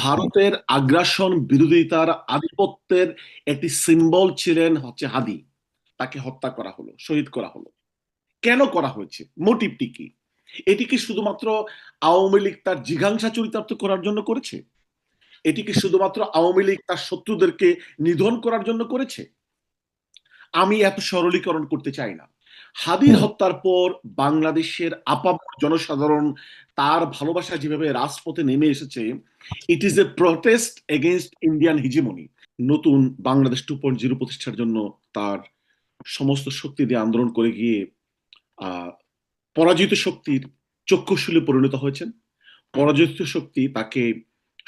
ভারতের আগ্রাসন বিরোধিতার আধিপত্যের একটি সিম্বল ছিলেন হচ্ছে হাদি। তাকে হত্যা করা হলো, শহীদ করা হলো। কেন করা হয়েছে, মোটিভটি কি? এটি কি শুধুমাত্র আওয়ামী লীগ তার জিঘাংসা চরিতার্থ করার জন্য করেছে? এটি কি শুধুমাত্র আওয়ামী লীগ তার শত্রুদেরকে নিধন করার জন্য করেছে? আমি এত সরলীকরণ করতে চাই না। হাদির হত্যার পর বাংলাদেশের আপামর জনসাধারণ তার ভালোবাসা যেভাবে রাজপথে নেমে এসেছে, it is a protest against Indian hegemony. নতুন বাংলাদেশ 2.0 প্রতিষ্ঠার জন্য তার সমস্ত শক্তি দিয়ে আন্দোলন করে গিয়ে পরাজিত শক্তির চক্ষুশূলে পরিণত হয়েছেন। পরাজিত শক্তি তাকে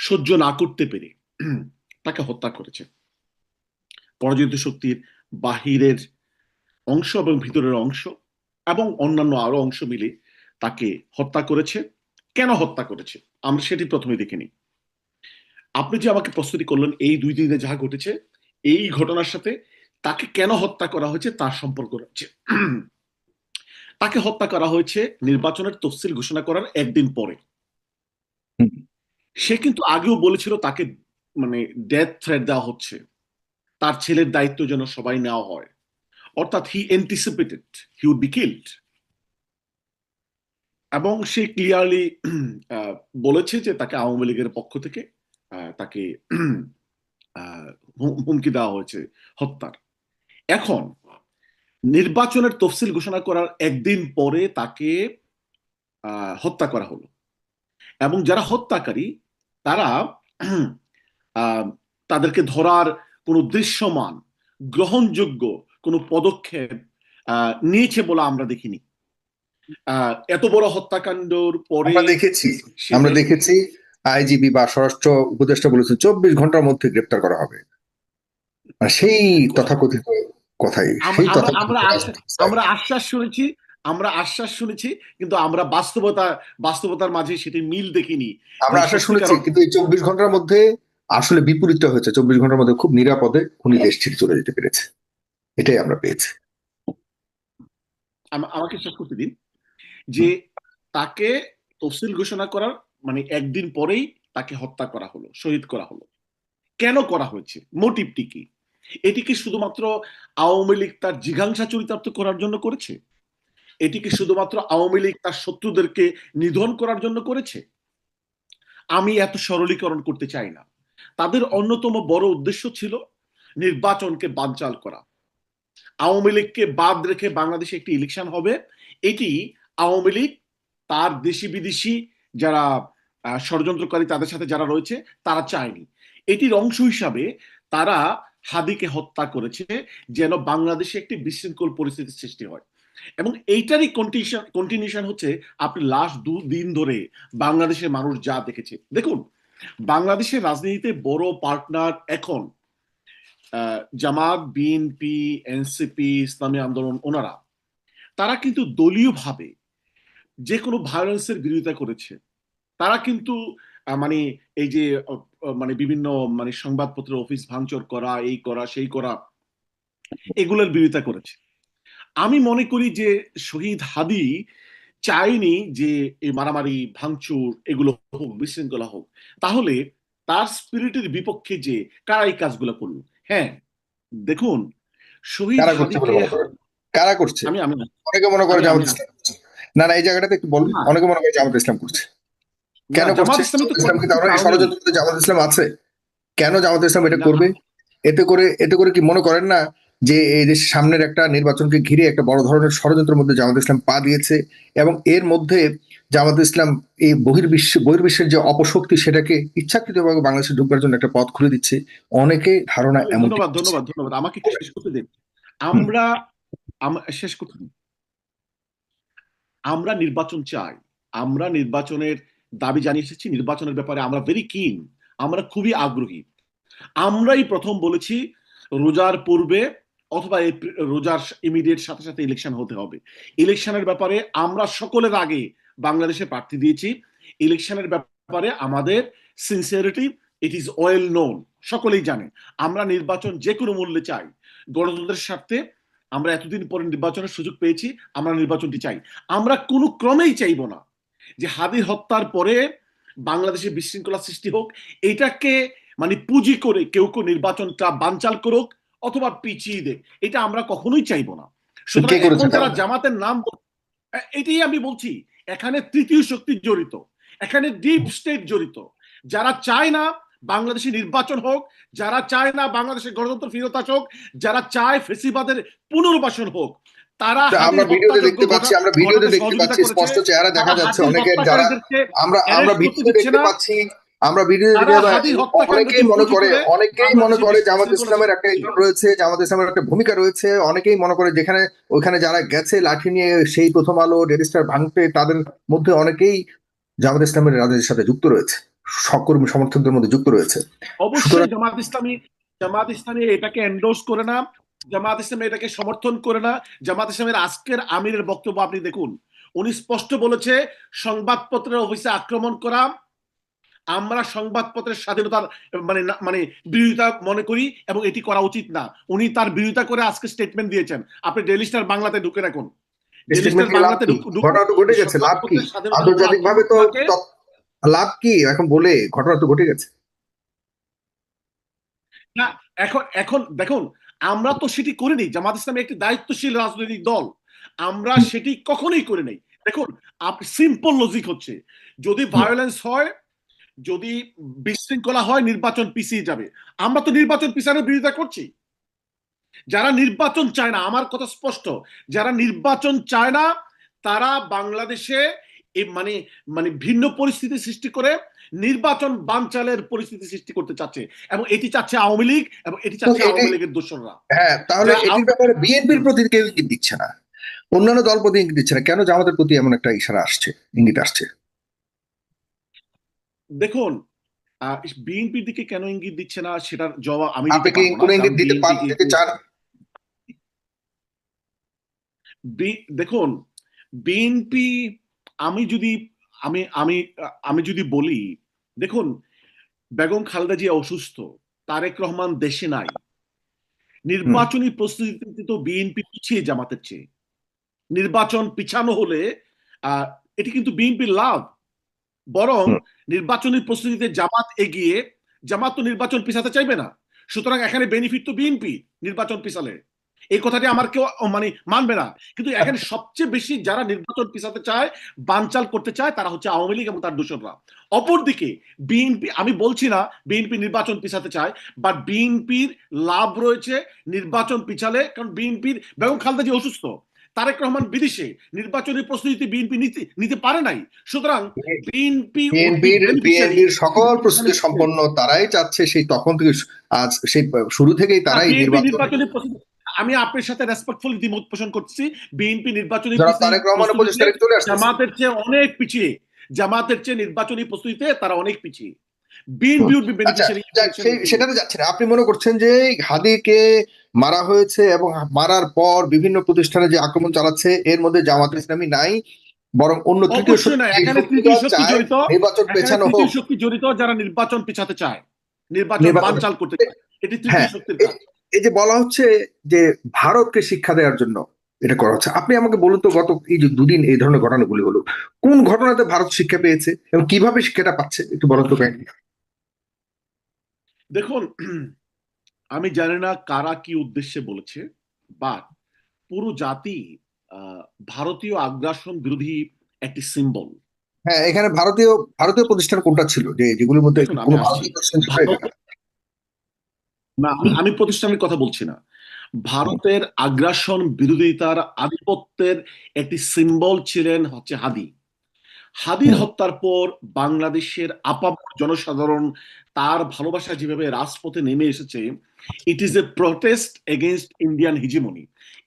সহ্য না করতে পেরে তাকে হত্যা করেছে। পরাজিত শক্তির বাহিরের অংশ এবং ভিতরের অংশ এবং অন্যান্য আরো অংশ মিলে তাকে হত্যা করেছে। কেন হত্যা করেছে আমরা সেটি প্রথমে দেখে নিই। আপনি যে আমাকে প্রস্তুতি করলেন এই 2 দিনে যা ঘটেছে, এই ঘটনার সাথে তাকে কেন হত্যা করা হয়েছে তার সম্পর্ক রয়েছে। তাকে হত্যা করা হয়েছে নির্বাচনের তফসিল ঘোষণা করার একদিন পরে। সে কিন্তু আগেও বলেছিল তাকে মানে ডেথ থ্রেট দেওয়া হচ্ছে, তার ছেলের দায়িত্ব যেন সবাই নেওয়া হয়। অর্থাৎ হি এন্টিসিপেটেড হি উড বি কিল্ড। এবং সে ক্লিয়ারলি বলেছে যে তাকে আওয়ামী লীগের পক্ষ থেকে তাকে হুমকি দেওয়া হয়েছে হত্যার। এখন নির্বাচনের তফসিল ঘোষণা করার একদিন পরে তাকে হত্যা করা হলো এবং যারা হত্যাকারী তারা তাদেরকে ধরার কোনো দৃশ্যমান গ্রহণযোগ্য কোনো পদক্ষেপ নিয়েছে বলে আমরা দেখিনি। এত বড় হত্যাকাণ্ডর পরে আমরা দেখেছি আইজিপি বা স্বরাষ্ট্র উপদেষ্টা বলেছে 24 ঘন্টার মধ্যে গ্রেপ্তার করা হবে। সেই তথাকথিত কথাই আমরা আশ্বাস শুনেছি কিন্তু আমরা বাস্তবতার মাঝে সেটি মিল দেখিনি। আমরা আশ্বাস শুনেছি কিন্তু এই 24 ঘন্টার মধ্যে আসলে বিপরীতটা হয়েছে। 24 ঘন্টার মধ্যে খুব নিরাপদে উনি দেশ ছেড়ে চলে যেতে পেরেছে, এটাই আমরা পেয়েছি। আমাকে শেষ করতে দিন যে তাকে তফসিল ঘোষণা করার মানে একদিন পরেই তাকে হত্যা করা হলো, শহীদ করা হলো। কেন করা হয়েছে, মোটিভটি কি? এটি কি শুধুমাত্র আওয়ামী লীগ তার জিঘাংসা চরিতার্থ করার জন্য করেছে? এটি কি শুধুমাত্র আওয়ামী লীগ তার শত্রুদেরকে নিধন করার জন্য করেছে? আমি এত সরলীকরণ করতে চাই না। তাদের অন্যতম বড় উদ্দেশ্য ছিল নির্বাচনকে বানচাল করা। আওয়ামী লীগকে বাদ রেখে বাংলাদেশে একটি ইলেকশন হবে, এটি আওয়ামী লীগ তার দেশি বিদেশি যারা ষড়যন্ত্রকারী তাদের সাথে যারা রয়েছে তারা চায়নি। এটির অংশ হিসাবে তারা হাদিকে হত্যা করেছে যেন বাংলাদেশে একটি বিশৃঙ্খল পরিস্থিতির সৃষ্টি হয়। এবং এইটারই কন্টিনিউশন হচ্ছে আপনি লাস্ট 2 দিন ধরে বাংলাদেশের মানুষ যা দেখেছে। দেখুন, বাংলাদেশের রাজনীতিতে বড় পার্টনার এখন জামাত, বিএনপি, এনসিপি, ইসলামী আন্দোলন, ওনারা তারা কিন্তু দলীয়ভাবে যে কোনো ভায়োলেন্সের বিরোধিতা করেছে। তারা কিন্তু মানে এই যে মানে বিভিন্ন মানে সংবাদপত্রের অফিস ভাঙচুর করা, এই করা সেই করা, এগুলোর বিরোধিতা করেছে। আমি মনে করি যে শহীদ হাদি চাইনি যে এই মারামারি ভাঙচুর এগুলো হোক, বিশৃঙ্খলা হোক। তাহলে তার স্পিরিটের বিপক্ষে যে কারা এই কাজগুলো করলো। হ্যাঁ, দেখুন, শহীদ হাদিকে কারা করছে? আমি আমি অনেকে মনে করে জামাত ইসলাম। না এই জায়গাটাতে একটু বলুন। অনেকে মনে করে জামাত ইসলাম করছে। কেন করছে? ষড়যন্ত্রে জামাত ইসলাম আছে? কেন জামাত ইসলাম এটা করবে? এতে করে কি মনে করেন না যে এই যে সামনের একটা নির্বাচনকে ঘিরে একটা বড় ধরনের ষড়যন্ত্রের মধ্যে জামাত ইসলাম পা দিয়েছে এবং এর মধ্যে জামাত ইসলাম এই বহির্বিশ্বের যে অপশক্তি সেটাকে ইচ্ছাকৃতভাবে বাংলাদেশে ঢুকবার জন্য একটা পথ খুলে দিচ্ছে। অনেকে ধারণা এমন। ধন্যবাদ আমাকে শেষ করতে দিন। শেষ করতে দিন। আমরা নির্বাচন চাই, আমরা নির্বাচনের দাবি জানিয়ে এসেছি। নির্বাচনের ব্যাপারে আমরা ভেরি কিন, আমরা খুবই আগ্রহী। আমরাই প্রথম বলেছি রোজার পূর্বে অথবা রোজার ইমিডিয়েট সাথে সাথে ইলেকশন হতে হবে। ইলেকশনের ব্যাপারে আমরা সকলের আগে বাংলাদেশে প্রার্থী দিয়েছি। ইলেকশনের ব্যাপারে আমাদের sincerity it is well known, সকলেই জানে। আমরা নির্বাচন যে কোনো মূল্যে চাই, গণতন্ত্রের স্বার্থে। আমরা এতদিন পরে নির্বাচনের সুযোগ পেয়েছি, আমরা নির্বাচনটি চাই। আমরা কোনো ক্রমেই চাইব না যে হাদির হত্যার পরে বাংলাদেশে বিশৃঙ্খলা সৃষ্টি হোক, এটাকে মানে পুঁজি করে কেউ কেউ নির্বাচনটা বানচাল করুক অথবা পিছিয়ে দেখ, এটা আমরা কখনোই চাইবো না। সুতরাং এখন যারা জামাতের নাম, এটাই আমি বলছি, এখানে তৃতীয় শক্তি জড়িত, এখানে ডিপ স্টেট জড়িত, যারা চায় না বাংলাদেশে নির্বাচন হোক, যারা চায় না বাংলাদেশের গণতন্ত্র ফিরত আসুক, যারা চায় ফেসিবাদের পুনর্বাসন হোক, তারা আমরা ভিডিওতে দেখতে পাচ্ছি স্পষ্ট চেহারা দেখা যাচ্ছে অনেকের, যারা আমরা ভিডিওতে দেখতে পাচ্ছি, অনেকেই মনে করে জামাত ইসলামের একটা রয়েছে, জামাত ইসলামের একটা ভূমিকা রয়েছে। অনেকেই মনে করে যেখানে ওইখানে যারা গেছে লাঠি নিয়ে সেই প্রথম আলো রেজিস্টার ভাঙতে, তাদের মধ্যে অনেকেই জামাত ইসলামের রাজনীতির সাথে যুক্ত রয়েছে, সহকর্মী সমর্থকদের মধ্যে যুক্ত রয়েছে। অবশ্যই জামাত ইসলামী এটাকে এন্ডোর্স করে না, জামাত ইসলামী এটাকে সমর্থন করে না। জামাত ইসলামের আজকের আমিরের বক্তব্য আপনি দেখুন, উনি স্পষ্ট বলেছে সংবাদপত্রের অফিসে আক্রমণ করা, আমরা সংবাদপত্রের স্বাধীনতার মানে বিরোধিতা মনে করি এবং এটি করা উচিত না। উনি তার বিরোধিতা করে আজকে স্টেটমেন্ট দিয়েছেন। আপনি ডেইলি স্টার বাংলাতে ঢুকে রাখুন, ঘটে গেছে, লাভ কি? আন্তর্জাতিক ভাবে তো লাভ কি এখন বলে, ঘটনা তো ঘটে গেছে না। এখন দেখুন, আমরা তো সেটি করিনি। জামাত ইসলামী একটি দায়িত্বশীল রাজনৈতিক দল, আমরা সেটি কখনোই করি নাই। দেখুন, সিম্পল লজিক হচ্ছে, যদি ভায়োলেন্স হয়, যদি বিশৃঙ্খলা হয়, নির্বাচন পিছিয়ে যাবে। আমরা তো নির্বাচন পিছানোর বিরোধিতা করছি। যারা নির্বাচন চায় না, আমার কথা স্পষ্ট, যারা নির্বাচন চায় না তারা বাংলাদেশে মানে মানে ভিন্ন পরিস্থিতি সৃষ্টি করে নির্বাচন বানচালের পরিস্থিতি সৃষ্টি করতে চাচ্ছে, এবং এটি চাচ্ছে আওয়ামী লীগ, এবং এটি চাচ্ছে আওয়ামী লীগের দোসররা। হ্যাঁ, তাহলে এটির ব্যাপারে বিএনপির প্রতি কেউ ইঙ্গিত দিচ্ছে না, অন্যান্য দল প্রতি ইঙ্গিত দিচ্ছে না, কেন জামাতের প্রতি এমন একটা ইশারা আসছে, ইঙ্গিত আসছে? দেখুন, বিএনপির দিকে কেন ইঙ্গিত দিচ্ছে না সেটার জবাব আমি দিতে চান? দেখুন, বিএনপি, আমি যদি আমি আমি আমি যদি বলি, দেখুন, বেগম খালেদা জিয়া অসুস্থ, তারেক রহমান দেশে নাই, নির্বাচনী প্রস্তুতিতে তো বিএনপি পিছিয়ে জামাতের চেয়ে। নির্বাচন পিছানো হলে এটি কিন্তু বিএনপির লাভ, বরং নির্বাচনী প্রস্তুতিতে জামাত এগিয়ে, জামাত তো নির্বাচন পিছাতে চাইবে না, সুতরাং এখানে বেনিফিট তো বিএনপি নির্বাচন পিছালে। এই কথাটি আমার কেউ মানে মানবে না, কিন্তু এখানে সবচেয়ে বেশি যারা নির্বাচন পিছাতে চায়, বানচাল করতে চায়, তারা হচ্ছে আওয়ামী লীগ এবং তার দোসররা। অপরদিকে বিএনপি, আমি বলছি না বিএনপি নির্বাচন পিছাতে চায়, বাট বিএনপির লাভ রয়েছে নির্বাচন পিছালে, কারণ বিএনপির বেগম খালেদা জিয়া অসুস্থ, তারেক রহমান বিদেশে, নির্বাচনী প্রস্তুতি বিএনপি নিতে পারে নাই, সুতরাং বিএনপির সকল প্রস্তুতি সম্পন্ন তারাই চাচ্ছে, সেই তখন থেকে আজ সেই শুরু থেকেই তারাই নির্বাচনী প্রস্তুতি। আমি আপনার সাথে রেসপেক্টফুলি দ্বিমত পোষণ করছি, বিএনপি নির্বাচনী জামাতের চেয়ে অনেক পিছিয়ে, জামাতের চেয়ে নির্বাচনী প্রস্তুতিতে তারা অনেক পিছিয়ে। BNP would be beneficiary. সেটাতে যাচ্ছে না। আপনি মনে করছেন যে হাদিকে মারা হয়েছে এবং মারার পর বিভিন্ন প্রতিষ্ঠানে যে আক্রমণ চালাচ্ছে, এর মধ্যে জামাত ইসলামী নাই, বরং অন্য তৃতীয় নির্বাচন পেছানো হোক, শক্তি জড়িত, যারা নির্বাচন পিছাতে চায়, নির্বাচন বানচাল করতে চায়, এটি তৃতীয় শক্তির কাজ। এই যে বলা হচ্ছে যে ভারতকে শিক্ষা দেওয়ার জন্য এটা করা হচ্ছে, আপনি আমাকে বলুন তো, গত এই যে দুদিন এই ধরনের ঘটনাগুলি হলো, কোন ঘটনাতে ভারত শিক্ষা পেয়েছে এবং কিভাবে শিক্ষাটা পাচ্ছে, একটু বলুন তো। দেখুন, আমি জানি না কারা কি উদ্দেশ্যে বলেছে, বাট পুরো জাতি ভারতীয় আগ্রাসন বিরোধী একটি সিম্বল। হ্যাঁ, এখানে ভারতীয় প্রতিষ্ঠান কোনটা ছিল যে যেগুলোর মধ্যে কোনো ভারতীয় প্রতিষ্ঠান ছিল? না, আমি প্রতিষ্ঠানের কথা বলছি না, ভারতের আগ্রাসন বিরোধিতার আধিপত্যের একটি সিম্বল ছিলেন হচ্ছে হাদি। হাদির হত্যার পর বাংলাদেশের আপামর জনসাধারণ তার ভালোবাসা যেভাবে রাজপথে নেমে এসেছে, it is a protest against Indian hegemony,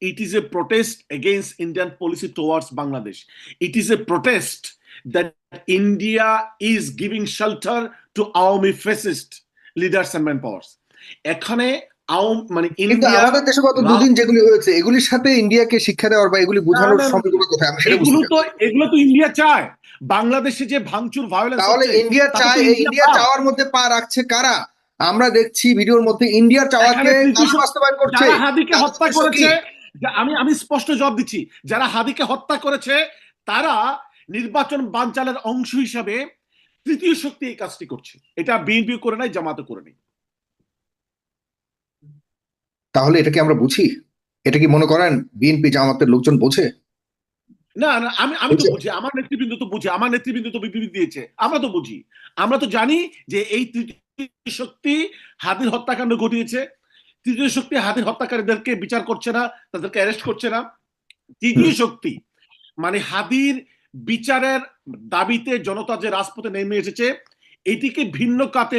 it is a protest against Indian policy towards Bangladesh, it is a protest that India is giving shelter to Awami fascist leaders and man powers. এখানে মানে আমাদের দেশে গত দুদিন যেগুলি হয়েছে, এগুলির সাথে ইন্ডিয়াকে শিক্ষা দেওয়ার বা এগুলি বোঝানোর সম্পর্ক কোথায়? এগুলো তো ইন্ডিয়া চায়। বাংলাদেশে যে ভাঙচুর ভায়োলেন্স, তাহলে ইন্ডিয়া চায়, ইন্ডিয়া চাওয়ার মধ্যে পা রাখছে কারা? আমরা দেখছি ভিডিওর মধ্যে ইন্ডিয়ার চাওয়াকে বাস্তবায়ন করছে। যারা হাদিকে হত্যা করেছে, আমি স্পষ্ট জবাব দিচ্ছি, যারা হাদিকে হত্যা করেছে তারা নির্বাচন বানচালের অংশ হিসাবে তৃতীয় শক্তি এই কাজটি করছে। এটা বিএনপি করে নাই, জামাতও করে নাই। তাহলে এটা কি আমরা বুঝি? এটা কি মনে করেন বিএনপি জামাতের লোকজন বোঝে? না না, আমি তো বুঝি, আমার নেতৃবৃন্দ তো বুঝে, আমার নেতৃবৃন্দ তো বিবৃতি দিয়েছে, আমরা তো বুঝি। আমরা তো জানি যে এই তৃতীয় শক্তি হাদির হত্যাকাণ্ড ঘটিয়েছে। তৃতীয় শক্তি হাদির হত্যাকারীদেরকে বিচার করছে না, তাদেরকে অ্যারেস্ট করছে না। তৃতীয় শক্তি মানে হাদির বিচারের দাবিতে জনতা যে রাজপথে নেমে এসেছে, এটিকে ভিন্ন কাতে